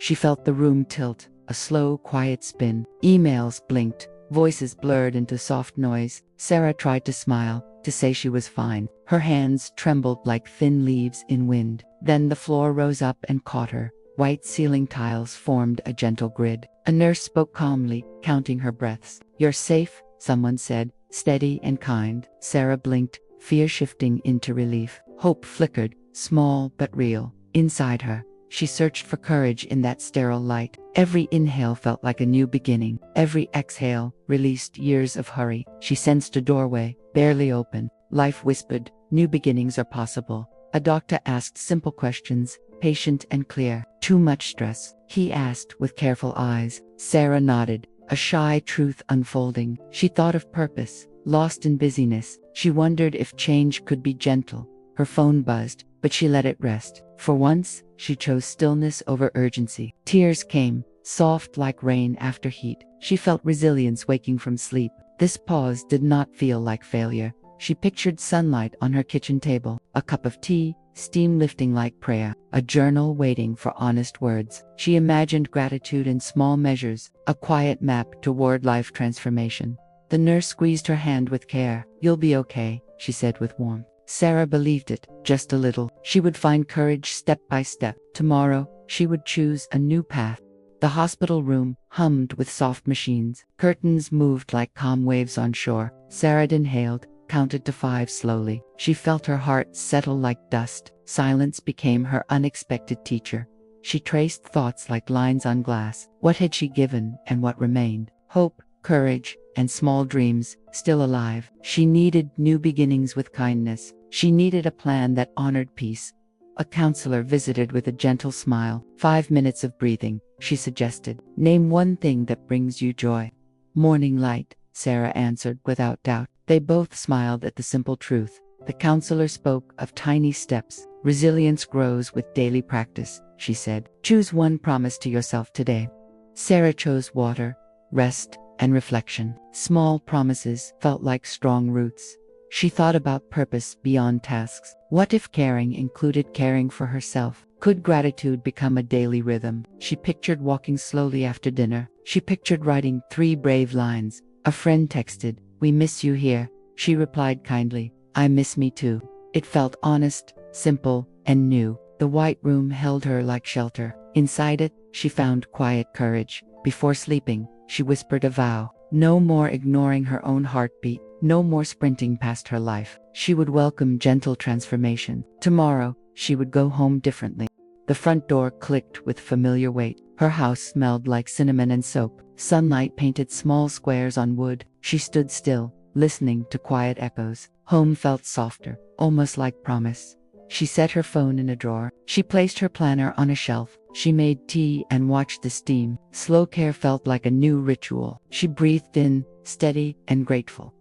She felt the room tilt, a slow, quiet spin. Emails blinked, voices blurred into soft noise. Sarah tried to smile, to say she was fine. Her hands trembled like thin leaves in wind. Then the floor rose up and caught her. White ceiling tiles formed a gentle grid. A nurse spoke calmly, counting her breaths. "You're safe," someone said, steady and kind. Sarah blinked, fear shifting into relief. Hope flickered, small but real, inside her. She searched for courage in that sterile light. Every inhale felt like a new beginning. Every exhale released years of hurry. She sensed a doorway, barely open. Life whispered, "New beginnings are possible." A doctor asked simple questions, patient and clear. "Too much stress?" he asked with careful eyes. Sarah nodded, a shy truth unfolding. She thought of purpose, lost in busyness. She wondered if change could be gentle. Her phone buzzed, but she let it rest. For once, she chose stillness over urgency. Tears came, soft like rain after heat. She felt resilience waking from sleep. This pause did not feel like failure. She pictured sunlight on her kitchen table, a cup of tea, steam lifting like prayer, a journal waiting for honest words. She imagined gratitude in small measures, a quiet map toward life transformation. The nurse squeezed her hand with care. "You'll be okay," she said with warmth. Sarah believed it, just a little. She would find courage step by step. Tomorrow, she would choose a new path. The hospital room hummed with soft machines. Curtains moved like calm waves on shore. Sarah inhaled, counted to 5 slowly. She felt her heart settle like dust. Silence became her unexpected teacher. She traced thoughts like lines on glass. What had she given and what remained? Hope, courage, and small dreams, still alive. She needed new beginnings with kindness. She needed a plan that honored peace. A counselor visited with a gentle smile. 5 minutes of breathing, she suggested. "Name one thing that brings you joy." "Morning light," Sarah answered without doubt. They both smiled at the simple truth. The counselor spoke of tiny steps. "Resilience grows with daily practice," she said. "Choose one promise to yourself today." Sarah chose water, rest, and reflection. Small promises felt like strong roots. She thought about purpose beyond tasks. What if caring included caring for herself? Could gratitude become a daily rhythm? She pictured walking slowly after dinner. She pictured writing 3 brave lines. A friend texted, "We miss you here." She replied kindly, "I miss me too." It felt honest, simple, and new. The white room held her like shelter. Inside it, she found quiet courage. Before sleeping, she whispered a vow. No more ignoring her own heartbeat. No more sprinting past her life. She would welcome gentle transformation. Tomorrow, she would go home differently. The front door clicked with familiar weight. Her house smelled like cinnamon and soap. Sunlight painted small squares on wood. She stood still, listening to quiet echoes. Home felt softer, almost like promise. She set her phone in a drawer. She placed her planner on a shelf. She made tea and watched the steam. Slow care felt like a new ritual. She breathed in, steady and grateful.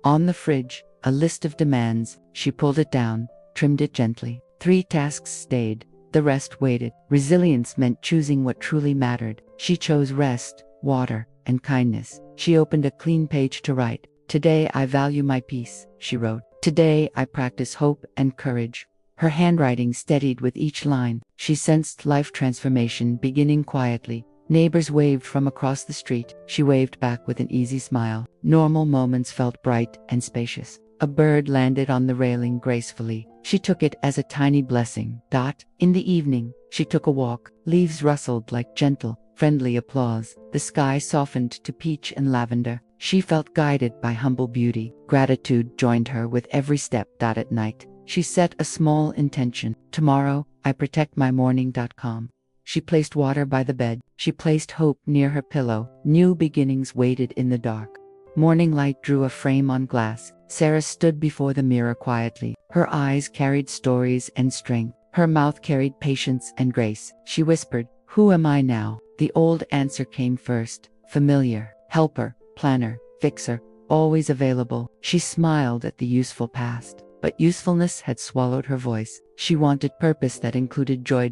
On the fridge, a list of demands. She pulled it down, trimmed it gently. 3 tasks stayed, the rest waited. Resilience meant choosing what truly mattered. She chose rest, water, and kindness. She opened a clean page to write. "Today I value my peace," she wrote. "Today I practice hope and courage." Her handwriting steadied with each line. She sensed life transformation beginning quietly. Neighbors waved from across the street. She waved back with an easy smile. Normal moments felt bright and spacious. A bird landed on the railing gracefully. She took it as a tiny blessing. In the evening, she took a walk. Leaves rustled like gentle, friendly applause. The sky softened to peach and lavender. She felt guided by humble beauty. Gratitude joined her with every step. At night, she set a small intention. "Tomorrow, I protect my morning.com." She placed water by the bed. She placed hope near her pillow. New beginnings waited in the dark. Morning light drew a frame on glass. Sarah stood before the mirror quietly. Her eyes carried stories and strength. Her mouth carried patience and grace. She whispered, "Who am I now?" The old answer came first. Familiar, helper, planner, fixer, always available. She smiled at the useful past. But usefulness had swallowed her voice. She wanted purpose that included joy.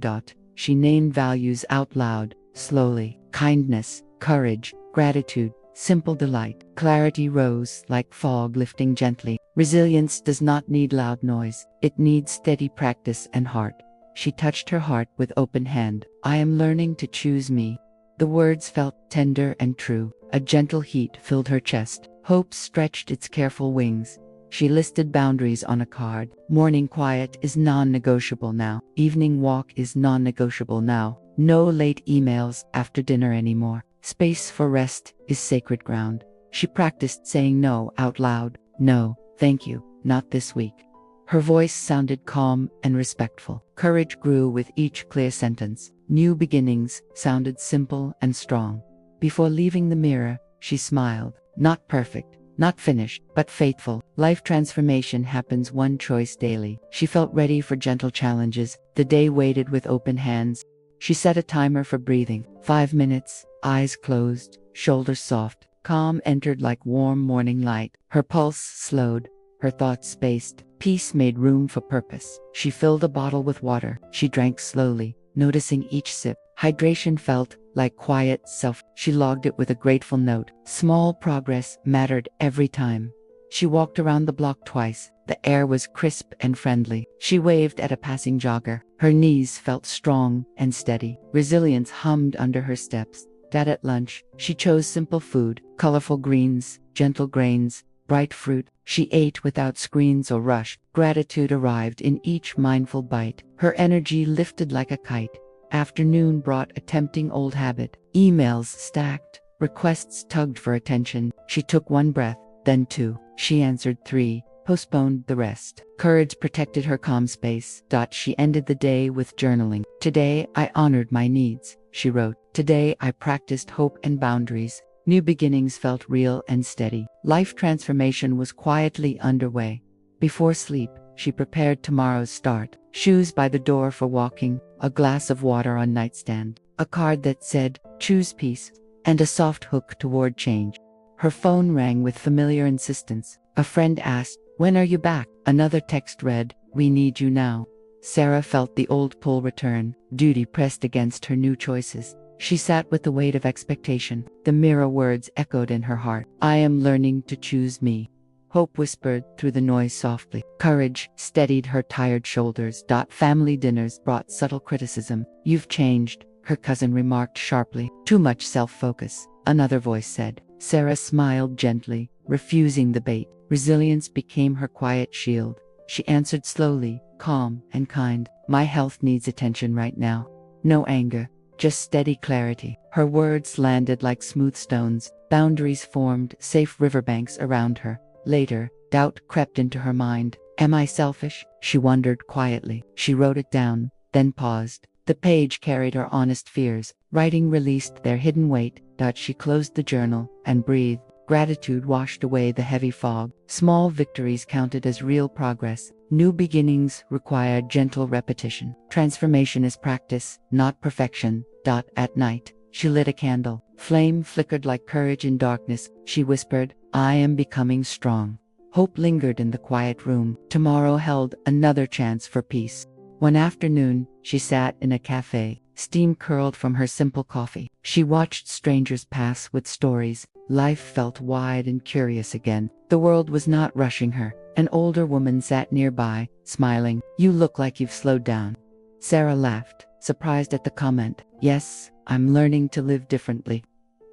She named values out loud, slowly. Kindness, courage, gratitude, simple delight. Clarity rose like fog lifting gently. Resilience does not need loud noise. It needs steady practice and heart. She touched her heart with open hand. I am learning to choose me. The words felt tender and true. A gentle heat filled her chest. Hope stretched its careful wings. She listed boundaries on a card. Morning quiet is non-negotiable now. Evening walk is non-negotiable now. No late emails after dinner anymore. Space for rest is sacred ground. She practiced saying no out loud. No, thank you, not this week. Her voice sounded calm and respectful. Courage grew with each clear sentence. New beginnings sounded simple and strong. Before leaving the mirror, she smiled. Not perfect, not finished, but faithful. Life transformation happens one choice daily. She felt ready for gentle challenges. The day waited with open hands. She set a timer for breathing. 5 minutes, eyes closed, shoulders soft. Calm entered like warm morning light. Her pulse slowed, her thoughts spaced. Peace made room for purpose. She filled a bottle with water. She drank slowly, noticing each sip. Hydration felt like quiet self. She logged it with a grateful note. Small progress mattered every time. She walked around the block twice. The air was crisp and friendly. She waved at a passing jogger. Her knees felt strong and steady. Resilience hummed under her steps. At lunch, she chose simple food, colorful greens, gentle grains, bright fruit. She ate without screens or rush. Gratitude arrived in each mindful bite. Her energy lifted like a kite. Afternoon brought a tempting old habit. Emails stacked, requests tugged for attention. She took 1 breath, then 2. She answered 3, postponed the rest. Courage protected her calm space. She ended the day with journaling. Today I honored my needs, she wrote. Today I practiced hope and boundaries. New beginnings felt real and steady. Life transformation was quietly underway. Before sleep, she prepared tomorrow's start. Shoes by the door for walking, a glass of water on nightstand, a card that said, choose peace, and a soft hook toward change. Her phone rang with familiar insistence. A friend asked, when are you back? Another text read, we need you now. Sarah felt the old pull return. Duty pressed against her new choices. She sat with the weight of expectation. The mirror words echoed in her heart. I am learning to choose me. Hope whispered through the noise softly. Courage steadied her tired shoulders. Family dinners brought subtle criticism. You've changed, her cousin remarked sharply. Too much self-focus, another voice said. Sarah smiled gently, refusing the bait. Resilience became her quiet shield. She answered slowly, calm and kind. My health needs attention right now. No anger, just steady clarity. Her words landed like smooth stones. Boundaries formed safe riverbanks around her. Later, doubt crept into her mind. Am I selfish? She wondered quietly. She wrote it down, then paused. The page carried her honest fears. Writing released their hidden weight. She closed the journal and breathed. Gratitude washed away the heavy fog. Small victories counted as real progress. New beginnings required gentle repetition. Transformation is practice, not perfection. At night, she lit a candle. Flame flickered like courage in darkness. She whispered, I am becoming strong. Hope lingered in the quiet room. Tomorrow held another chance for peace. One afternoon, she sat in a cafe. Steam curled from her simple coffee. She watched strangers pass with stories. Life felt wide and curious again. The world was not rushing her. An older woman sat nearby, smiling. You look like you've slowed down. Sarah laughed, surprised at the comment. Yes, I'm learning to live differently.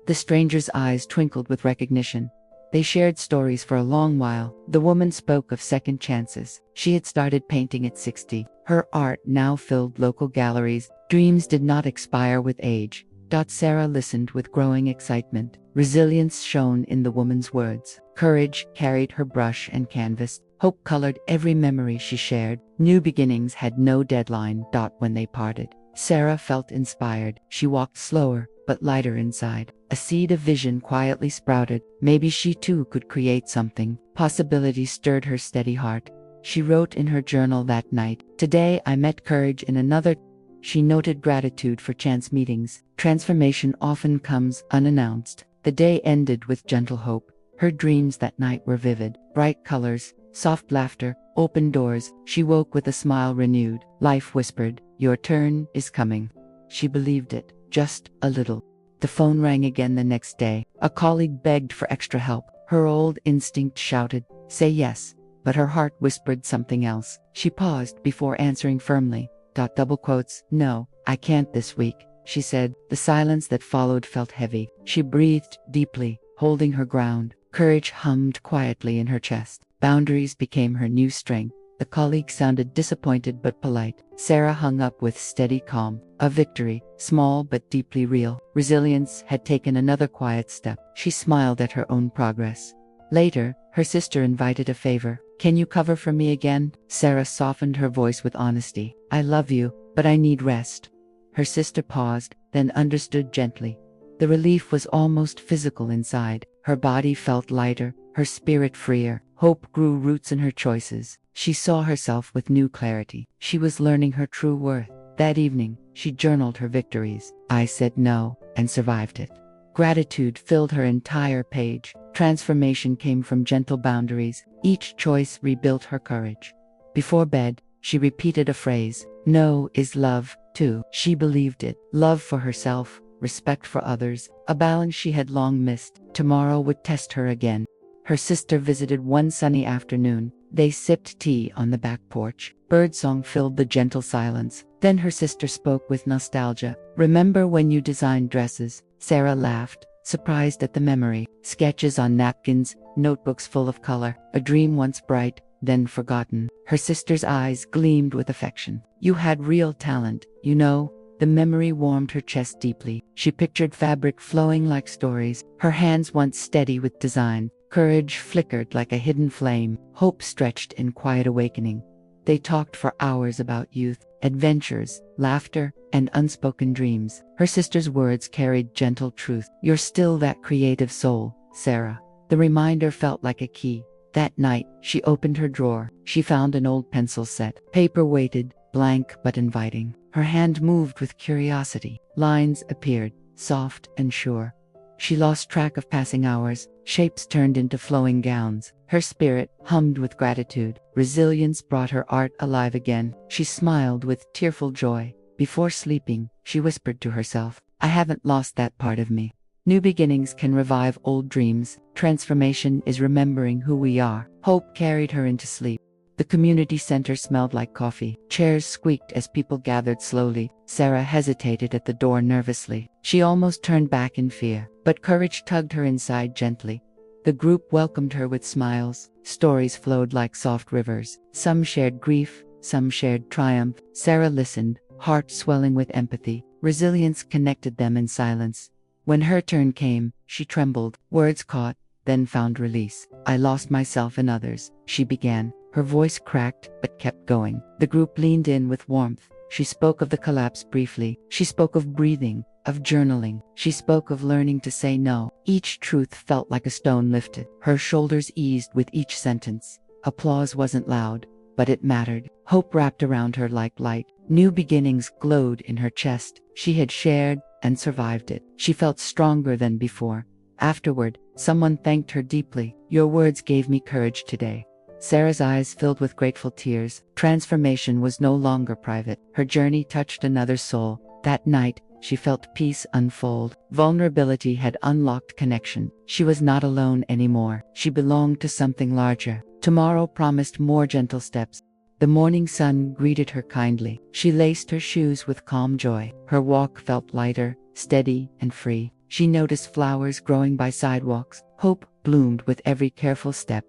The stranger's eyes twinkled with recognition. They shared stories for a long while. The woman spoke of second chances. She had started painting at 60. Her art now filled local galleries. Dreams did not expire with age. Sarah listened with growing excitement. Resilience shone in the woman's words. Courage carried her brush and canvas. Hope colored every memory she shared. New beginnings had no deadline. When they parted, Sarah felt inspired. She walked slower, but lighter inside. A seed of vision quietly sprouted. Maybe she too could create something. Possibility stirred her steady heart. She wrote in her journal that night, today I met courage in another. She noted gratitude for chance meetings. Transformation often comes unannounced. The day ended with gentle hope. Her dreams that night were vivid. Bright colors, soft laughter, open doors. She woke with a smile renewed. Life whispered, your turn is coming. She believed it, just a little. The phone rang again the next day. A colleague begged for extra help. Her old instinct shouted, say yes, but her heart whispered something else. She paused before answering firmly. Double quotes. No, I can't this week, she said. The silence that followed felt heavy. She breathed deeply, holding her ground. Courage hummed quietly in her chest. Boundaries became her new strength. The colleague sounded disappointed but polite. Sarah hung up with steady calm. A victory, small but deeply real. Resilience had taken another quiet step. She smiled at her own progress. Later, her sister invited a favor. Can you cover for me again? Sarah softened her voice with honesty. I love you, but I need rest. Her sister paused, then understood gently. The relief was almost physical inside. Her body felt lighter, her spirit freer. Hope grew roots in her choices. She saw herself with new clarity. She was learning her true worth. That evening, she journaled her victories. I said no, and survived it. Gratitude filled her entire page. Transformation came from gentle boundaries. Each choice rebuilt her courage. Before bed, she repeated a phrase. No is love, too. She believed it. Love for herself, respect for others, a balance she had long missed. Tomorrow would test her again. Her sister visited one sunny afternoon. They sipped tea on the back porch. Birdsong filled the gentle silence. Then her sister spoke with nostalgia. Remember when you designed dresses? Sarah laughed, surprised at the memory. Sketches on napkins, notebooks full of color. A dream once bright, then forgotten. Her sister's eyes gleamed with affection. You had real talent, you know. The memory warmed her chest deeply. She pictured fabric flowing like stories. Her hands once steady with design. Courage flickered like a hidden flame. Hope stretched in quiet awakening. They talked for hours about youth, adventures, laughter, and unspoken dreams. Her sister's words carried gentle truth. You're still that creative soul, Sarah. The reminder felt like a key. That night, she opened her drawer. She found an old pencil set. Paper weighted, blank but inviting. Her hand moved with curiosity. Lines appeared, soft and sure. She lost track of passing hours. Shapes turned into flowing gowns. Her spirit hummed with gratitude. Resilience brought her art alive again. She smiled with tearful joy. Before sleeping, she whispered to herself, I haven't lost that part of me. New beginnings can revive old dreams. Transformation is remembering who we are. Hope carried her into sleep. The community center smelled like coffee. Chairs squeaked as people gathered slowly. Sarah hesitated at the door nervously. She almost turned back in fear, but courage tugged her inside gently. The group welcomed her with smiles. Stories flowed like soft rivers. Some shared grief, some shared triumph. Sarah listened, heart swelling with empathy. Resilience connected them in silence. When her turn came, she trembled. Words caught, then found release. I lost myself in others, she began. Her voice cracked, but kept going. The group leaned in with warmth. She spoke of the collapse briefly. She spoke of breathing, of journaling. She spoke of learning to say no. Each truth felt like a stone lifted. Her shoulders eased with each sentence. Applause wasn't loud, but it mattered. Hope wrapped around her like light. New beginnings glowed in her chest. She had shared and survived it. She felt stronger than before. Afterward, someone thanked her deeply. Your words gave me courage today. Sarah's eyes filled with grateful tears. Transformation was no longer private. Her journey touched another soul. That night, she felt peace unfold. Vulnerability had unlocked connection. She was not alone anymore. She belonged to something larger. Tomorrow promised more gentle steps. The morning sun greeted her kindly. She laced her shoes with calm joy. Her walk felt lighter, steady, and free. She noticed flowers growing by sidewalks. Hope bloomed with every careful step.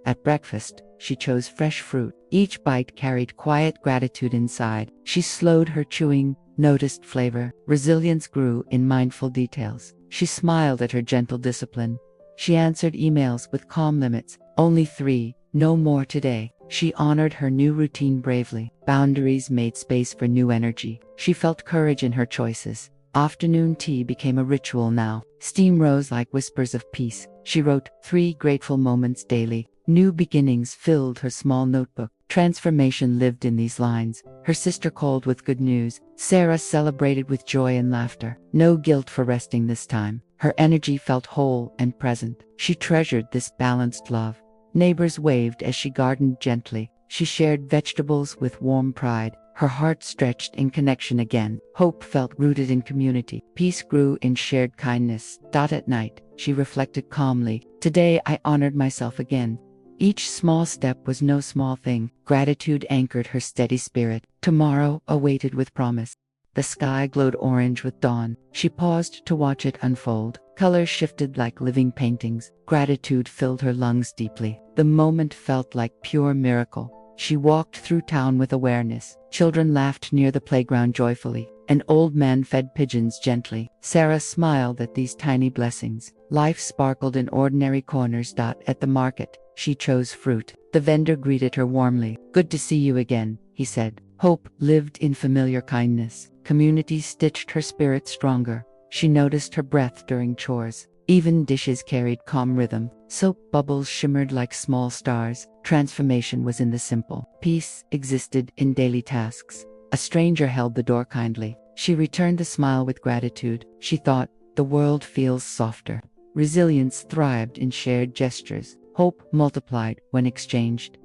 At breakfast, she chose fresh fruit. Each bite carried quiet gratitude inside. She slowed her chewing, noticed flavor. Resilience grew in mindful details. She smiled at her gentle discipline. She answered emails with calm limits. Only 3, no more today. She honored her new routine bravely. Boundaries made space for new energy. She felt courage in her choices. Afternoon tea became a ritual now. Steam rose like whispers of peace. She wrote 3 grateful moments daily. New beginnings filled her small notebook. Transformation lived in these lines. Her sister called with good news. Sarah celebrated with joy and laughter. No guilt for resting this time. Her energy felt whole and present. She treasured this balanced love. Neighbors waved as she gardened gently. She shared vegetables with warm pride. Her heart stretched in connection again. Hope felt rooted in community. Peace grew in shared kindness. At night, she reflected calmly. Today I honored myself again. Each small step was no small thing. Gratitude anchored her steady spirit. Tomorrow awaited with promise. The sky glowed orange with dawn. She paused to watch it unfold. Colors shifted like living paintings. Gratitude filled her lungs deeply. The moment felt like pure miracle. She walked through town with awareness. Children laughed near the playground joyfully. An old man fed pigeons gently. Sarah smiled at these tiny blessings. Life sparkled in ordinary corners. At the market, she chose fruit. The vendor greeted her warmly. "Good to see you again," he said. Hope lived in familiar kindness. Community stitched her spirit stronger. She noticed her breath during chores. Even dishes carried calm rhythm. Soap bubbles shimmered like small stars. Transformation was in the simple. Peace existed in daily tasks. A stranger held the door kindly. She returned the smile with gratitude. She thought, the world feels softer. Resilience thrived in shared gestures. Hope multiplied when exchanged.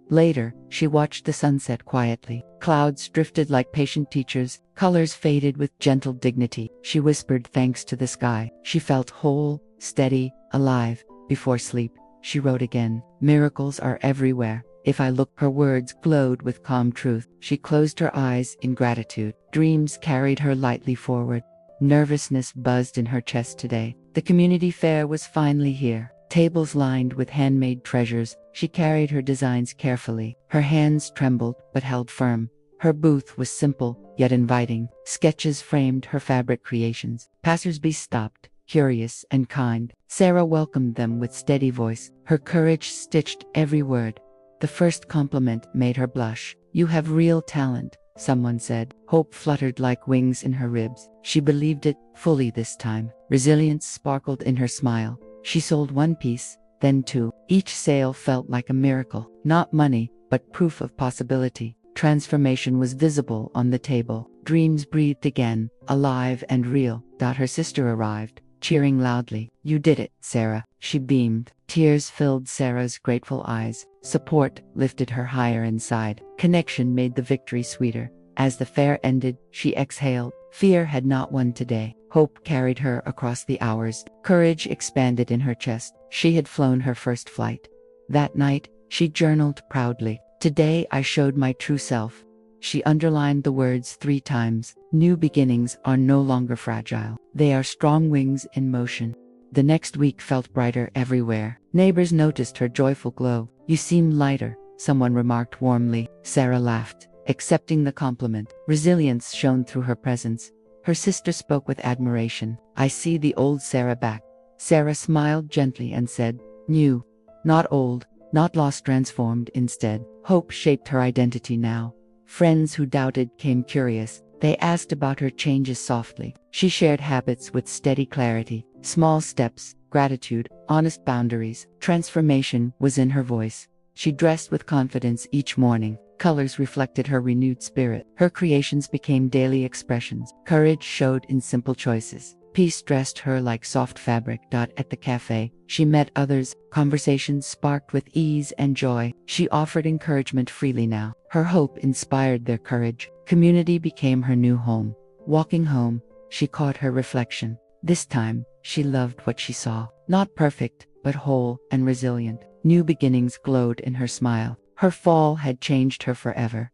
Later, she watched the sunset quietly. Clouds drifted like patient teachers. Colors faded with gentle dignity. She whispered thanks to the sky. She felt whole, steady, alive. Before sleep, she wrote again, "Miracles are everywhere. If I look," her words glowed with calm truth. She closed her eyes in gratitude. Dreams carried her lightly forward. Nervousness buzzed in her chest today. The community fair was finally here. Tables lined with handmade treasures. She carried her designs carefully. Her hands trembled but held firm. Her booth was simple yet inviting. Sketches framed her fabric creations. Passersby stopped, curious and kind. Sarah welcomed them with steady voice. Her courage stitched every word. The first compliment made her blush. "You have real talent," someone said. Hope fluttered like wings in her ribs. She believed it fully this time. Resilience sparkled in her smile. She sold one piece, then two. Each sale felt like a miracle. Not money, but proof of possibility. Transformation was visible on the table. Dreams breathed again, alive and real. Her sister arrived, cheering loudly. "You did it, Sarah." She beamed. Tears filled Sarah's grateful eyes. Support lifted her higher inside. Connection made the victory sweeter. As the fair ended, she exhaled. Fear had not won today. Hope carried her across the hours. Courage expanded in her chest. She had flown her first flight. That night, she journaled proudly. "Today I showed my true self." She underlined the words 3 times. New beginnings are no longer fragile. They are strong wings in motion. The next week felt brighter everywhere. Neighbors noticed her joyful glow. "You seem lighter," someone remarked warmly. Sarah laughed, accepting the compliment. Resilience shone through her presence. Her sister spoke with admiration. "I see the old Sarah back." Sarah smiled gently and said, "New, not old, not lost, transformed instead." Hope shaped her identity now. Friends who doubted came curious. They asked about her changes softly. She shared habits with steady clarity. Small steps, gratitude, honest boundaries. Transformation was in her voice. She dressed with confidence each morning. Colors reflected her renewed spirit. Her creations became daily expressions. Courage showed in simple choices. Peace dressed her like soft fabric. At the cafe, she met others. Conversations sparked with ease and joy. She offered encouragement freely now. Her hope inspired their courage. Community became her new home. Walking home, she caught her reflection. This time, she loved what she saw. Not perfect, but whole and resilient. New beginnings glowed in her smile. Her fall had changed her forever.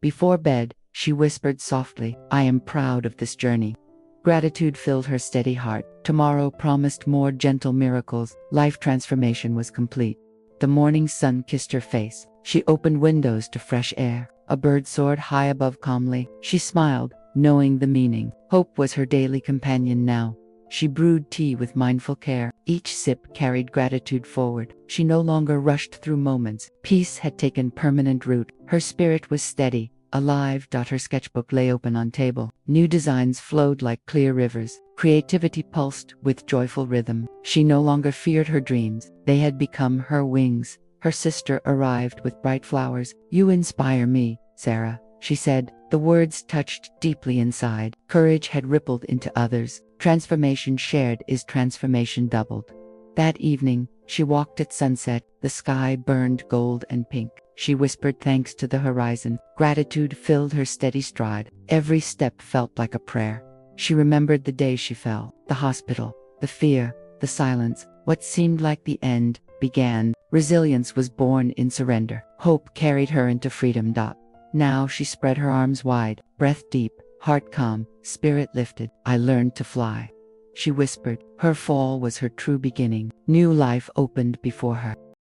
Before bed, she whispered softly, "I am proud of this journey." Gratitude filled her steady heart. Tomorrow promised more gentle miracles. Life transformation was complete. The morning sun kissed her face. She opened windows to fresh air. A bird soared high above calmly. She smiled, knowing the meaning. Hope was her daily companion now. She brewed tea with mindful care. Each sip carried gratitude forward. She no longer rushed through moments. Peace had taken permanent root. Her spirit was steady, alive. Her sketchbook lay open on table. New designs flowed like clear rivers. Creativity pulsed with joyful rhythm. She no longer feared her dreams. They had become her wings. Her sister arrived with bright flowers. "You inspire me, Sarah," she said. The words touched deeply inside. Courage had rippled into others. Transformation shared is transformation doubled. That evening, she walked at sunset. The sky burned gold and pink. She whispered thanks to the horizon. Gratitude filled her steady stride. Every step felt like a prayer. She remembered the day she fell, the hospital, the fear, the silence. What seemed like the end began. Resilience was born in surrender. Hope carried her into freedom. Now she spread her arms wide, breath deep, heart calm, spirit lifted. I learned to fly, she whispered. Her fall was her true beginning. New life opened before her.